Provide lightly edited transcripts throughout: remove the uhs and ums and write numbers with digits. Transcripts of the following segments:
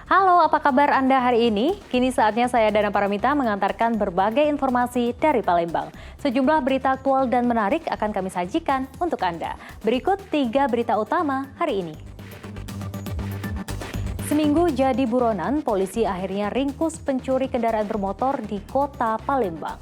Halo, apa kabar Anda hari ini? Kini saatnya saya Dana Paramita mengantarkan berbagai informasi dari Palembang. Sejumlah berita aktual dan menarik akan kami sajikan untuk Anda. Berikut 3 berita utama hari ini. Seminggu jadi buronan, polisi akhirnya ringkus pencuri kendaraan bermotor di kota Palembang.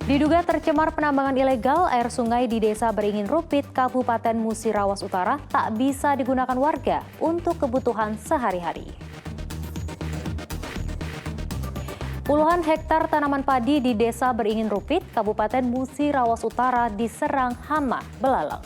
Diduga tercemar penambangan ilegal, air sungai di Desa Beringin Rupit, Kabupaten Musirawas Utara tak bisa digunakan warga untuk kebutuhan sehari-hari. Puluhan hektar tanaman padi di Desa Beringin Rupit, Kabupaten Musirawas Utara diserang hama belalang.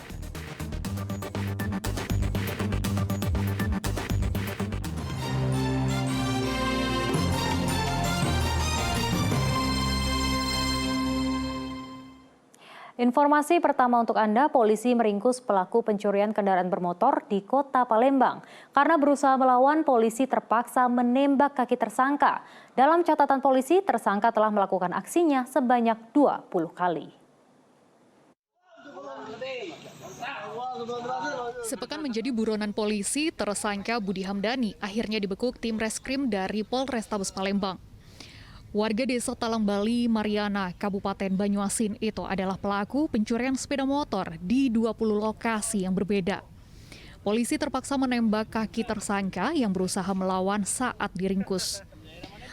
Informasi pertama untuk Anda, polisi meringkus pelaku pencurian kendaraan bermotor di kota Palembang. Karena berusaha melawan, polisi terpaksa menembak kaki tersangka. Dalam catatan polisi, tersangka telah melakukan aksinya sebanyak 20 kali. Sepekan menjadi buronan polisi, tersangka Budi Hamdani akhirnya dibekuk tim reskrim dari Polrestabes Palembang. Warga desa Talang Bali, Mariana, Kabupaten Banyuasin itu adalah pelaku pencurian sepeda motor di 20 lokasi yang berbeda. Polisi terpaksa menembak kaki tersangka yang berusaha melawan saat diringkus.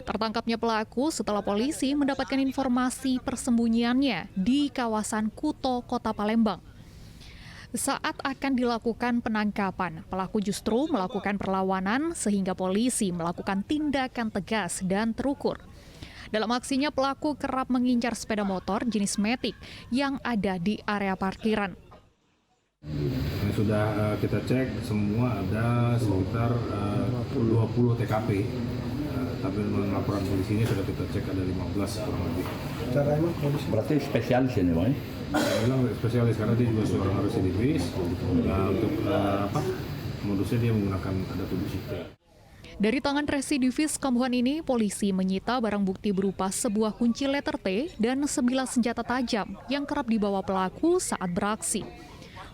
Tertangkapnya pelaku setelah polisi mendapatkan informasi persembunyiannya di kawasan Kuto, Kota Palembang. Saat akan dilakukan penangkapan, pelaku justru melakukan perlawanan sehingga polisi melakukan tindakan tegas dan terukur. Dalam aksinya, pelaku kerap mengincar sepeda motor jenis Matic yang ada di area parkiran. Sudah kita cek, semua ada sekitar 20 TKP. Tapi dengan laporan polisinya sudah kita cek ada 15 kurang lebih. Cara emang polisi berarti spesialis ini, Bang? Memang spesialis karena dia juga seorang residivis. Untuk modusnya dia menggunakan ada tubuh sipil. Dari tangan residivis kambuhan ini, polisi menyita barang bukti berupa sebuah kunci letter T dan 9 senjata tajam yang kerap dibawa pelaku saat beraksi.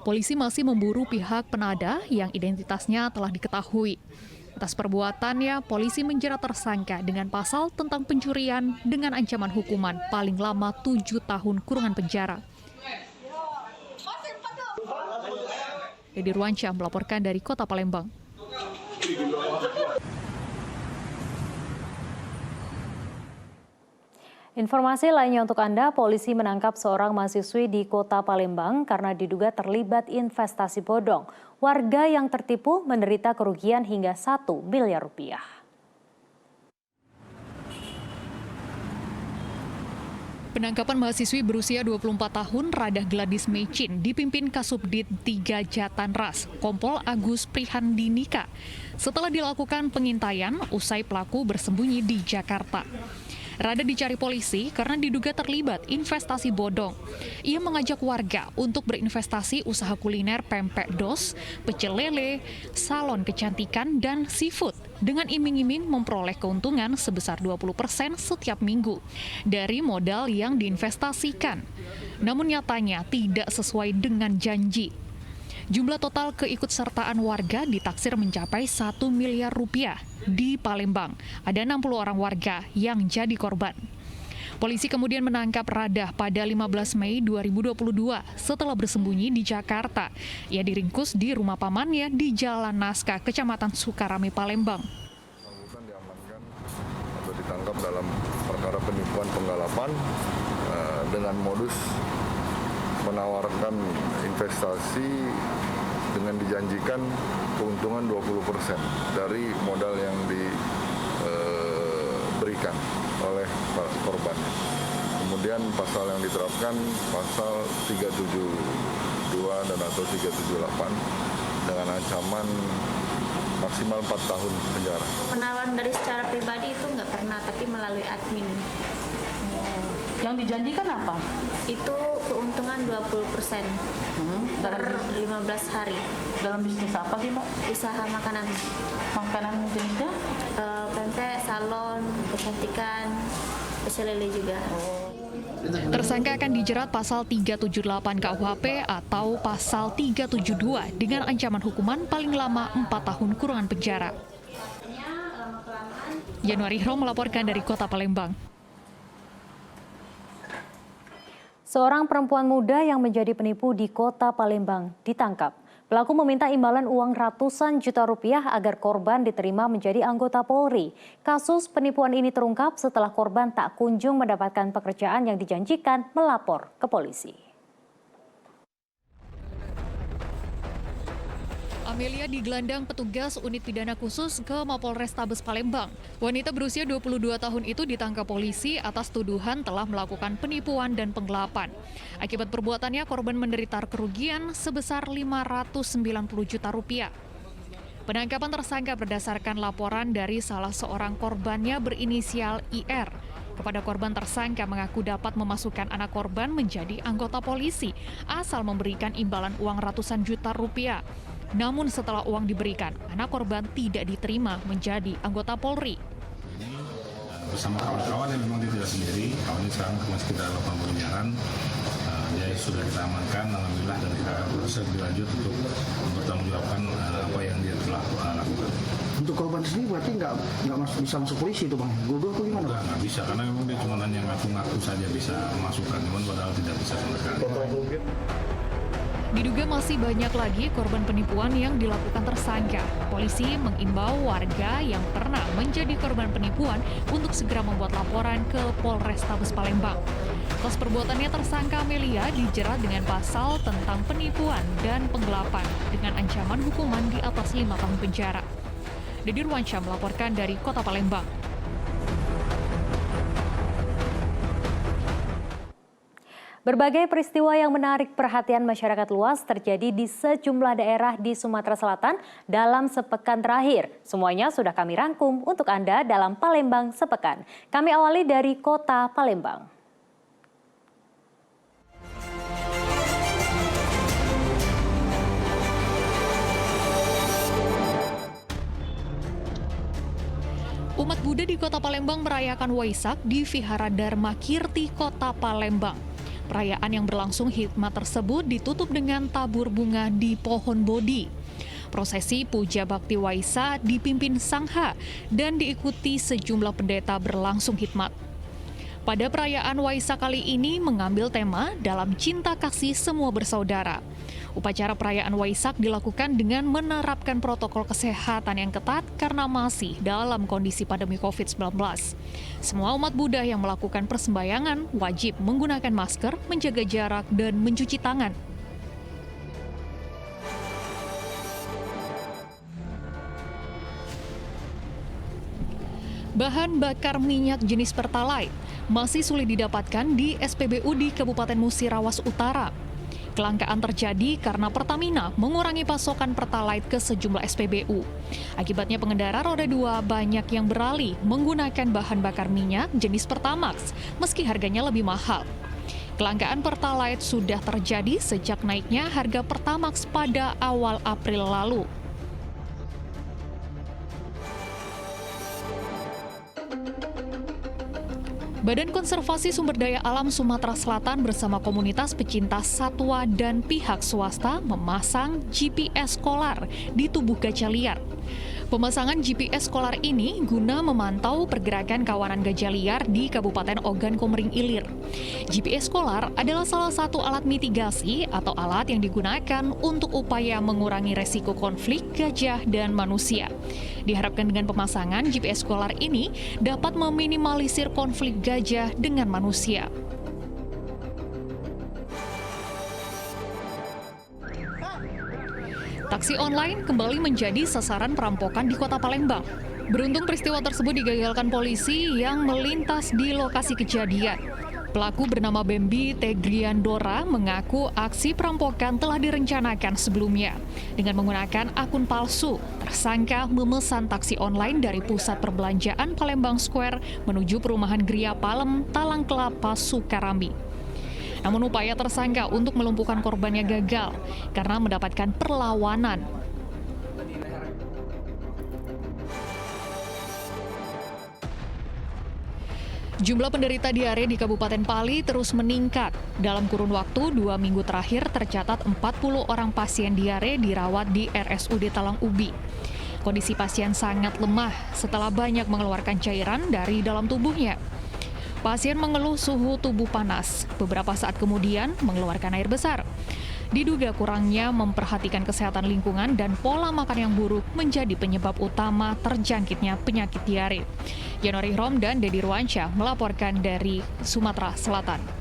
Polisi masih memburu pihak penada yang identitasnya telah diketahui. Atas perbuatannya, polisi menjerat tersangka dengan pasal tentang pencurian dengan ancaman hukuman paling lama 7 tahun kurungan penjara. Edi Ruansyah melaporkan dari Kota Palembang. Informasi lainnya untuk Anda, polisi menangkap seorang mahasiswi di kota Palembang karena diduga terlibat investasi bodong. Warga yang tertipu menderita kerugian hingga 1 miliar rupiah. Penangkapan mahasiswi berusia 24 tahun Radah Gladys Mecin dipimpin Kasubdit 3 Jatanras, Kompol Agus Prihandinika, setelah dilakukan pengintaian usai pelaku bersembunyi di Jakarta. Rada dicari polisi karena diduga terlibat investasi bodong. Ia mengajak warga untuk berinvestasi usaha kuliner pempek dos, pecel lele, salon kecantikan, dan seafood dengan iming-iming memperoleh keuntungan sebesar 20% setiap minggu dari modal yang diinvestasikan. Namun nyatanya tidak sesuai dengan janji. Jumlah total keikutsertaan warga ditaksir mencapai 1 miliar rupiah. Di Palembang, ada 60 orang warga yang jadi korban. Polisi kemudian menangkap Radah pada 15 Mei 2022 setelah bersembunyi di Jakarta. Ia diringkus di rumah pamannya di Jalan Naskah, Kecamatan Sukarame, Palembang. Bersangkutan diamankan atau ditangkap dalam perkara penipuan penggalapan dengan modus menawarkan investasi dengan dijanjikan keuntungan 20% dari modal yang diberikan oleh korban. Kemudian pasal yang diterapkan pasal 372 dan atau 378 dengan ancaman maksimal 4 tahun penjara. Penawaran dari secara pribadi itu nggak pernah, tapi melalui admin. Yang dijanjikan apa? Itu keuntungan 20% per 15 hari. Dalam bisnis apa sih, Mbak? Usaha makanan. Makanan jenisnya? Pempek, salon, kecantikan, pecel lele juga. tersangka akan dijerat pasal 378 KUHP atau pasal 372 dengan ancaman hukuman paling lama 4 tahun kurungan penjara. Januari Hro melaporkan dari Kota Palembang. Seorang perempuan muda yang menjadi penipu di Kota Palembang ditangkap. Pelaku meminta imbalan uang ratusan juta rupiah agar korban diterima menjadi anggota Polri. Kasus penipuan ini terungkap setelah korban tak kunjung mendapatkan pekerjaan yang dijanjikan melapor ke polisi. Amelia digelandang petugas unit pidana khusus ke Mapolrestabes Palembang. Wanita berusia 22 tahun itu ditangkap polisi atas tuduhan telah melakukan penipuan dan penggelapan. Akibat perbuatannya, korban menderita kerugian sebesar 590 juta rupiah. Penangkapan tersangka berdasarkan laporan dari salah seorang korbannya berinisial IR. Kepada korban, tersangka mengaku dapat memasukkan anak korban menjadi anggota polisi asal memberikan imbalan uang ratusan juta rupiah. Namun setelah uang diberikan, anak korban tidak diterima menjadi anggota Polri. Bersama kawan-kawan yang memang dia tidak sendiri, kawannya sekarang masih kita lakukan pengejaran. Dia sudah kita amankan, alhamdulillah, dan kita akan proses lebih lanjut untuk mempertanggungjawabkan apa yang dia telah lakukan. Untuk korban sendiri berarti nggak bisa masuk polisi itu bang? Dua-dua atau gimana? Nggak bisa, karena memang dia cuma hanya ngaku-ngaku saja bisa memasukkan, cuman padahal tidak bisa sama sekali. Diduga masih banyak lagi korban penipuan yang dilakukan tersangka. Polisi mengimbau warga yang pernah menjadi korban penipuan untuk segera membuat laporan ke Polrestabes Palembang. Atas perbuatannya, tersangka Amelia dijerat dengan pasal tentang penipuan dan penggelapan dengan ancaman hukuman di atas 5 tahun penjara. Dedi Ruansyah melaporkan dari Kota Palembang. Berbagai peristiwa yang menarik perhatian masyarakat luas terjadi di sejumlah daerah di Sumatera Selatan dalam sepekan terakhir. Semuanya sudah kami rangkum untuk Anda dalam Palembang Sepekan. Kami awali dari Kota Palembang. Umat Buddha di Kota Palembang merayakan Waisak di Vihara Dharma Kirti Kota Palembang. Perayaan yang berlangsung hikmat tersebut ditutup dengan tabur bunga di pohon bodhi. Prosesi puja bakti Waisak dipimpin Sangha dan diikuti sejumlah pendeta berlangsung hikmat. Pada perayaan Waisak kali ini mengambil tema dalam cinta kasih semua bersaudara. Upacara perayaan Waisak dilakukan dengan menerapkan protokol kesehatan yang ketat karena masih dalam kondisi pandemi COVID-19. Semua umat Buddha yang melakukan persembahyangan wajib menggunakan masker, menjaga jarak, dan mencuci tangan. Bahan bakar minyak jenis Pertalite masih sulit didapatkan di SPBU di Kabupaten Musirawas Utara. Kelangkaan terjadi karena Pertamina mengurangi pasokan Pertalite ke sejumlah SPBU. Akibatnya pengendara roda 2 banyak yang beralih menggunakan bahan bakar minyak jenis Pertamax meski harganya lebih mahal. Kelangkaan Pertalite sudah terjadi sejak naiknya harga Pertamax pada awal April lalu. Badan Konservasi Sumber Daya Alam Sumatera Selatan bersama komunitas pecinta satwa dan pihak swasta memasang GPS Kolar di tubuh gajah liar. Pemasangan GPS Kolar ini guna memantau pergerakan kawanan gajah liar di Kabupaten Ogan Komering Ilir. GPS Kolar adalah salah satu alat mitigasi atau alat yang digunakan untuk upaya mengurangi resiko konflik gajah dan manusia. Diharapkan dengan pemasangan GPS Kolar ini dapat meminimalisir konflik gajah dengan manusia. Taksi online kembali menjadi sasaran perampokan di Kota Palembang. Beruntung peristiwa tersebut digagalkan polisi yang melintas di lokasi kejadian. Pelaku bernama Bembi Tegriandora mengaku aksi perampokan telah direncanakan sebelumnya. Dengan menggunakan akun palsu, tersangka memesan taksi online dari pusat perbelanjaan Palembang Square menuju perumahan Gria Palem, Talang Kelapa, Sukarambi. Namun upaya tersangka untuk melumpuhkan korbannya gagal karena mendapatkan perlawanan. Jumlah penderita diare di Kabupaten Pali terus meningkat. Dalam kurun waktu 2 minggu terakhir tercatat 40 orang pasien diare dirawat di RSUD Talang Ubi. Kondisi pasien sangat lemah setelah banyak mengeluarkan cairan dari dalam tubuhnya. Pasien mengeluh suhu tubuh panas, beberapa saat kemudian mengeluarkan air besar. Diduga kurangnya memperhatikan kesehatan lingkungan dan pola makan yang buruk menjadi penyebab utama terjangkitnya penyakit diare. Yanori Rom dan Dedi Ruansyah melaporkan dari Sumatera Selatan.